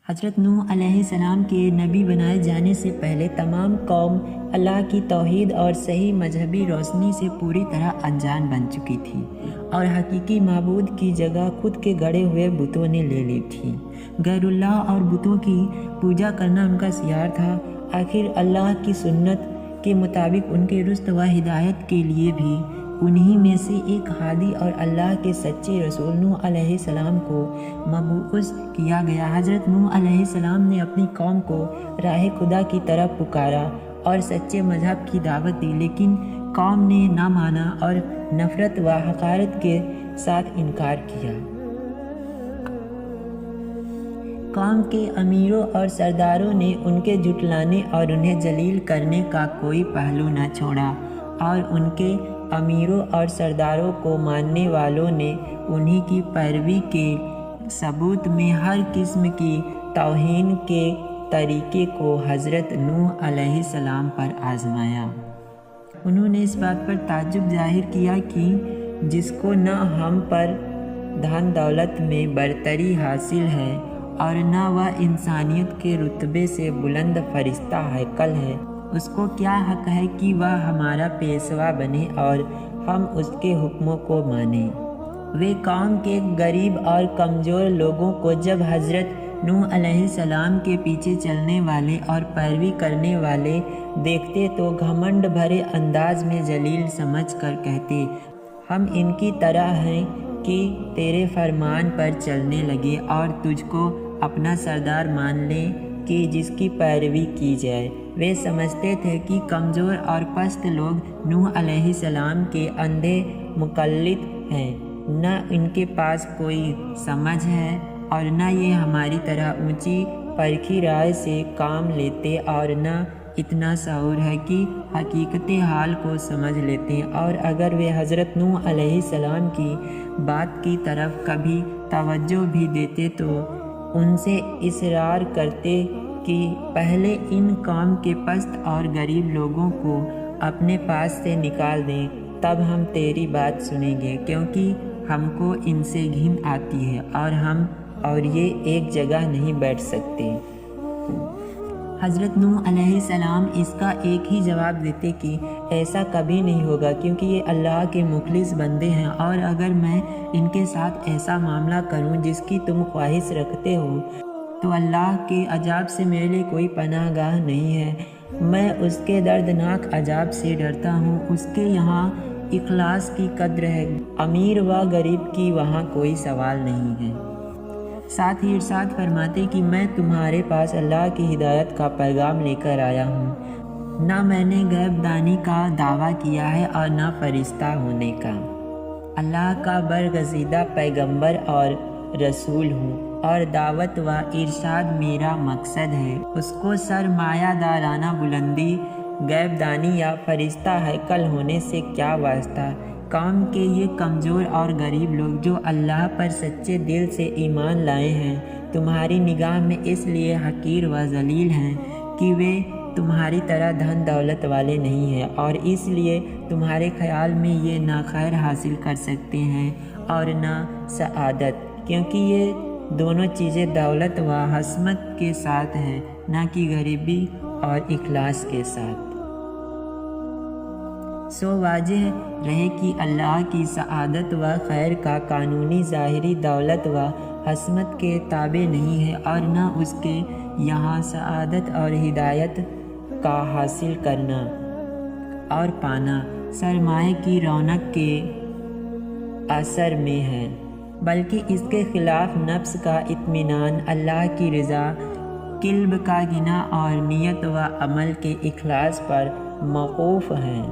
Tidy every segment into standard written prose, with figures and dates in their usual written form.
حضرت نوح علیہ السلام کے نبی بنائے جانے سے پہلے تمام قوم اللہ کی توحید اور صحیح مذہبی روشنی سے پوری طرح انجان بن چکی تھی اور حقیقی معبود کی جگہ خود کے گڑے ہوئے بتوں نے لے لی تھی۔ غیر اللہ اور بتوں کی پوجا کرنا ان کا شعار تھا۔ آخر اللہ کی سنت کے مطابق ان کے رشد و ہدایت کے لیے بھی انہی میں سے ایک ہادی اور اللہ کے سچے رسول نوح علیہ السلام کو مبعوث کیا گیا۔ حضرت نوح علیہ السلام نے اپنی قوم کو راہ خدا کی طرف پکارا اور سچے مذہب کی دعوت دی، لیکن قوم نے نہ مانا اور نفرت و حقارت کے ساتھ انکار کیا۔ قوم کے امیروں اور سرداروں نے ان کے جھٹلانے اور انہیں ذلیل کرنے کا کوئی پہلو نہ چھوڑا، اور ان کے امیروں اور سرداروں کو ماننے والوں نے انہی کی پیروی کے ثبوت میں ہر قسم کی توہین کے طریقے کو حضرت نوح علیہ السلام پر آزمایا۔ انہوں نے اس بات پر تعجب ظاہر کیا کہ جس کو نہ ہم پر دھن دولت میں برتری حاصل ہے اور نہ وہ انسانیت کے رتبے سے بلند فرشتہ ہیکل ہے، اس کو کیا حق ہے کہ وہ ہمارا پیشوا بنے اور ہم اس کے حکموں کو مانیں۔ وہ قوم کے غریب اور کمزور لوگوں کو جب حضرت نوح علیہ السلام کے پیچھے چلنے والے اور پیروی کرنے والے دیکھتے تو گھمنڈ بھرے انداز میں ذلیل سمجھ کر کہتے، ہم ان کی طرح ہیں کہ تیرے فرمان پر چلنے لگے اور تجھ کو اپنا سردار مان لیں کہ جس کی پیروی کی جائے۔ وہ سمجھتے تھے کہ کمزور اور پست لوگ نوح علیہ السلام کے اندھے مقلد ہیں، نہ ان کے پاس کوئی سمجھ ہے اور نہ یہ ہماری طرح اونچی پرکھی رائے سے کام لیتے اور نہ اتنا شعور ہے کہ حقیقت حال کو سمجھ لیتے ہیں، اور اگر وہ حضرت نوح علیہ السلام کی بات کی طرف کبھی توجہ بھی دیتے تو ان سے اصرار کرتے کہ پہلے ان قوم کے پست اور غریب لوگوں کو اپنے پاس سے نکال دیں، تب ہم تیری بات سنیں گے، کیونکہ ہم کو ان سے گھن آتی ہے اور ہم اور یہ ایک جگہ نہیں بیٹھ سکتے۔ حضرت نوح علیہ السلام اس کا ایک ہی جواب دیتے کہ ایسا کبھی نہیں ہوگا، کیونکہ یہ اللہ کے مخلص بندے ہیں، اور اگر میں ان کے ساتھ ایسا معاملہ کروں جس کی تم خواہش رکھتے ہو تو اللہ کے عذاب سے میرے لیے کوئی پناہ گاہ نہیں ہے۔ میں اس کے دردناک عذاب سے ڈرتا ہوں۔ اس کے یہاں اخلاص کی قدر ہے، امیر و غریب کی وہاں کوئی سوال نہیں ہے۔ ساتھ ہی ارشاد فرماتے کہ میں تمہارے پاس اللہ کی ہدایت کا پیغام لے کر آیا ہوں، نہ میں نے غیب دانی کا دعویٰ کیا ہے اور نہ فرشتہ ہونے کا، اللہ کا برگزیدہ پیغمبر اور رسول ہوں، اور دعوت و ارشاد میرا مقصد ہے۔ اس کو سرمایہ دارانہ بلندی، غیب دانی یا فرشتہ ہیکل ہونے سے کیا واسطہ؟ قوم کے یہ کمزور اور غریب لوگ جو اللہ پر سچے دل سے ایمان لائے ہیں، تمہاری نگاہ میں اس لیے حقیر و ذلیل ہیں کہ وہ تمہاری طرح دھن دولت والے نہیں ہیں، اور اس لیے تمہارے خیال میں یہ نہ خیر حاصل کر سکتے ہیں اور نہ سعادت، کیونکہ یہ دونوں چیزیں دولت و حسمت کے ساتھ ہیں، نہ کہ غریبی اور اخلاص کے ساتھ۔ سو واضح رہے کہ اللہ کی سعادت و خیر کا قانونی ظاہری دولت و حسمت کے تابع نہیں ہے، اور نہ اس کے یہاں سعادت اور ہدایت کا حاصل کرنا اور پانا سرمایہ کی رونق کے اثر میں ہے، بلکہ اس کے خلاف نفس کا اطمینان، اللہ کی رضا، قلب کا غنا اور نیت و عمل کے اخلاص پر موقوف ہیں۔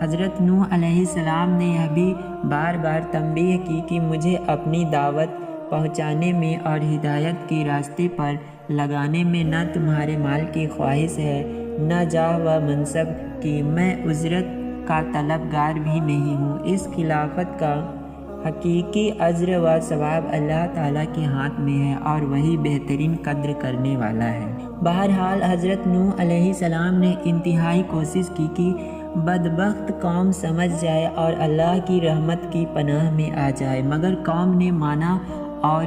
حضرت نوح علیہ السلام نے یہ بھی بار بار تنبیہ کی کہ مجھے اپنی دعوت پہنچانے میں اور ہدایت کے راستے پر لگانے میں نہ تمہارے مال کی خواہش ہے، نہ جاہ و منصب کی، میں اجرت کا طلبگار بھی نہیں ہوں۔ اس خلافت کا حقیقی اجر و ثواب اللہ تعالیٰ کے ہاتھ میں ہے، اور وہی بہترین قدر کرنے والا ہے۔ بہرحال حضرت نوح علیہ السلام نے انتہائی کوشش کی کہ بدبخت قوم سمجھ جائے اور اللہ کی رحمت کی پناہ میں آ جائے، مگر قوم نے مانا اور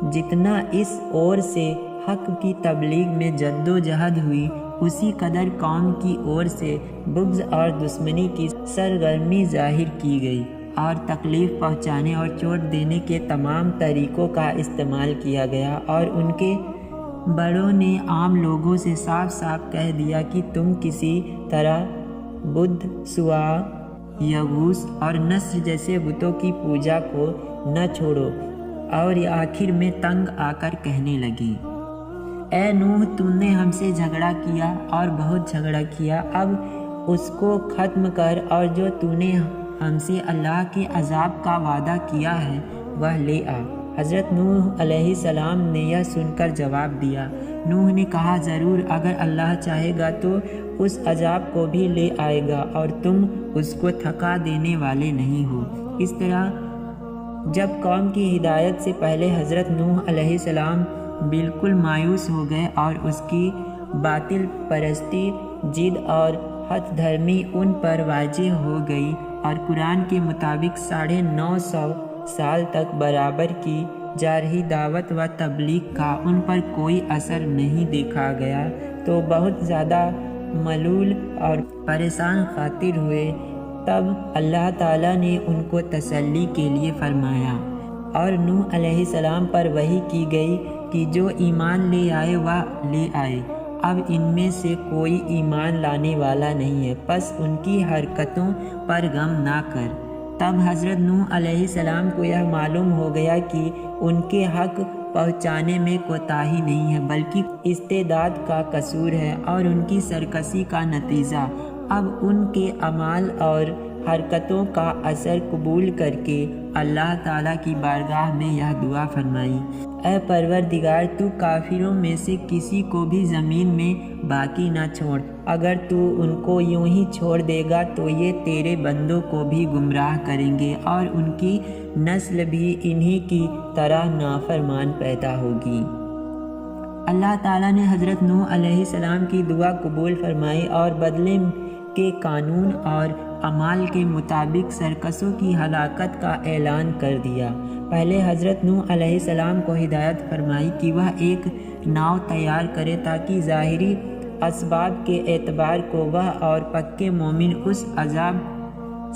جتنا اس اور سے حق کی تبلیغ میں جدوجہد ہوئی، اسی قدر قوم کی اور سے بغض اور دشمنی کی سرگرمی ظاہر کی گئی، اور تکلیف پہنچانے اور چوٹ دینے کے تمام طریقوں کا استعمال کیا گیا، اور ان کے بڑوں نے عام لوگوں سے صاف صاف کہہ دیا کہ تم کسی طرح بدھ، سوا، یغوث اور نصر جیسے بتوں کی پوجا کو نہ چھوڑو، اور آخر میں تنگ آ کر کہنے لگی، اے نوح، تم نے ہم سے جھگڑا کیا اور بہت جھگڑا کیا، اب اس کو ختم کر، اور جو تو نے ہم سے اللہ کے عذاب کا وعدہ کیا ہے وہ لے آ۔ حضرت نوح علیہ السلام نے یہ سن کر جواب دیا۔ نوح نے کہا، ضرور، اگر اللہ چاہے گا تو اس عذاب کو بھی لے آئے گا، اور تم اس کو تھکا دینے والے نہیں ہو۔ اس طرح جب قوم کی ہدایت سے پہلے حضرت نوح علیہ السلام بالکل مایوس ہو گئے اور اس کی باطل پرستی، ضد اور ہٹھ دھرمی ان پر واضح ہو گئی، اور قرآن کے مطابق 950 سال تک برابر کی جا رہی دعوت و تبلیغ کا ان پر کوئی اثر نہیں دیکھا گیا، تو بہت زیادہ ملول اور پریشان خاطر ہوئے۔ تب اللہ تعالیٰ نے ان کو تسلی کے لیے فرمایا، اور نوح علیہ السلام پر وحی کی گئی کہ جو ایمان لے آئے وہ لے آئے، اب ان میں سے کوئی ایمان لانے والا نہیں ہے، پس ان کی حرکتوں پر غم نہ کر۔ تب حضرت نوح علیہ السلام کو یہ معلوم ہو گیا کہ ان کے حق پہنچانے میں کوتاہی نہیں ہے، بلکہ استعداد کا قصور ہے اور ان کی سرکشی کا نتیجہ۔ اب ان کے اعمال اور حرکتوں کا اثر قبول کر کے اللہ تعالیٰ کی بارگاہ میں یہ دعا فرمائی، اے پروردگار، تو کافروں میں سے کسی کو بھی زمین میں باقی نہ چھوڑ، اگر تو ان کو یوں ہی چھوڑ دے گا تو یہ تیرے بندوں کو بھی گمراہ کریں گے، اور ان کی نسل بھی انہی کی طرح نافرمان پیدا ہوگی۔ اللہ تعالیٰ نے حضرت نوح علیہ السلام کی دعا قبول فرمائی اور بدلے کے قانون اور اعمال کے مطابق سرکشوں کی ہلاکت کا اعلان کر دیا۔ پہلے حضرت نوح علیہ السلام کو ہدایت فرمائی کہ وہ ایک ناؤ تیار کرے تاکہ ظاہری اسباب کے اعتبار کو وہ اور پکے مومن اس عذاب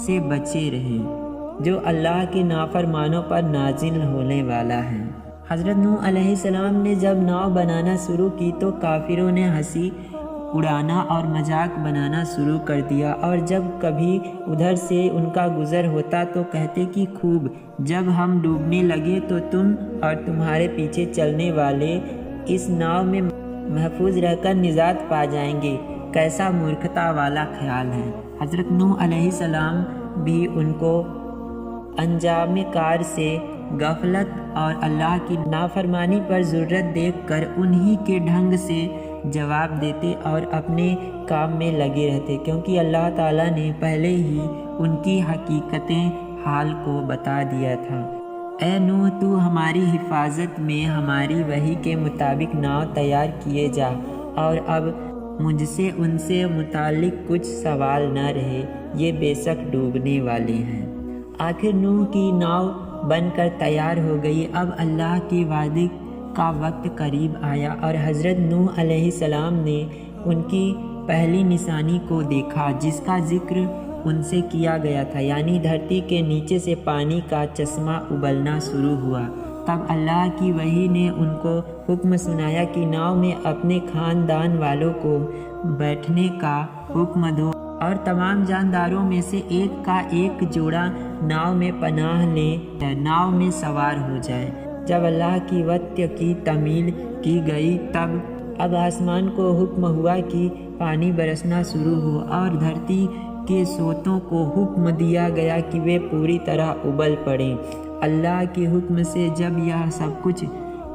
سے بچے رہیں جو اللہ کے نافرمانوں پر نازل ہونے والا ہے۔ حضرت نوح علیہ السلام نے جب ناؤ بنانا شروع کی تو کافروں نے ہنسی اڑانا اور مذاق بنانا شروع کر دیا، اور جب کبھی ادھر سے ان کا گزر ہوتا تو کہتے کہ خوب، جب ہم ڈوبنے لگے تو تم اور تمہارے پیچھے چلنے والے اس ناؤ میں محفوظ رہ کر نجات پا جائیں گے، کیسا مورکھتا والا خیال ہے۔ حضرت نوح علیہ السلام بھی ان کو انجام کار سے غفلت اور اللہ کی نافرمانی پر ضرورت دیکھ کر انہی کے ڈھنگ سے جواب دیتے اور اپنے کام میں لگے رہتے، کیونکہ اللہ تعالیٰ نے پہلے ہی ان کی حقیقتیں حال کو بتا دیا تھا۔ اے نوح، تو ہماری حفاظت میں ہماری وحی کے مطابق ناؤ تیار کیے جا، اور اب مجھ سے ان سے متعلق کچھ سوال نہ رہے، یہ بے شک ڈوبنے والے ہیں۔ آخر نوح کی ناؤ بن کر تیار ہو گئی۔ اب اللہ کے وعدے کا وقت قریب آیا، اور حضرت نوح علیہ السلام نے ان کی پہلی نشانی کو دیکھا جس کا ذکر ان سے کیا گیا تھا، یعنی دھرتی کے نیچے سے پانی کا چشمہ ابلنا شروع ہوا۔ تب اللہ کی وحی نے ان کو حکم سنایا کہ ناؤ میں اپنے خاندان والوں کو بیٹھنے کا حکم دو، اور تمام جانداروں میں سے ایک کا ایک جوڑا ناؤ میں پناہ لے ناؤ میں سوار ہو جائے۔ جب اللہ کی وحی کی تعمیل کی گئی تب اب آسمان کو حکم ہوا کہ پانی برسنا شروع ہو، اور دھرتی کے سوتوں کو حکم دیا گیا کہ وہ پوری طرح ابل پڑیں۔ اللہ کے حکم سے جب یہ سب کچھ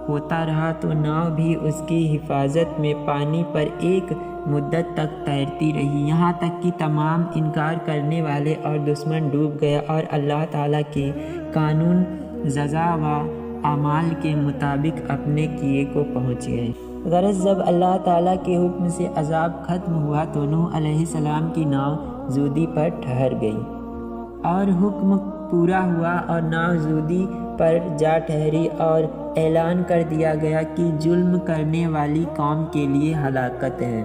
ہوتا رہا تو ناؤ بھی اس کی حفاظت میں پانی پر ایک مدت تک تیرتی رہی، یہاں تک کہ تمام انکار کرنے والے اور دشمن ڈوب گئے اور اللہ تعالیٰ کے قانون جزا و اعمال کے مطابق اپنے کیے کو پہنچ گئے۔ غرض جب اللہ تعالیٰ کے حکم سے عذاب ختم ہوا تو نوح علیہ السلام کی ناؤ زودی پر ٹھہر گئی، اور حکم پورا ہوا اور ناؤ زودی پر جا ٹھہری اور اعلان کر دیا گیا کہ ظلم کرنے والی قوم کے لیے ہلاکت ہے۔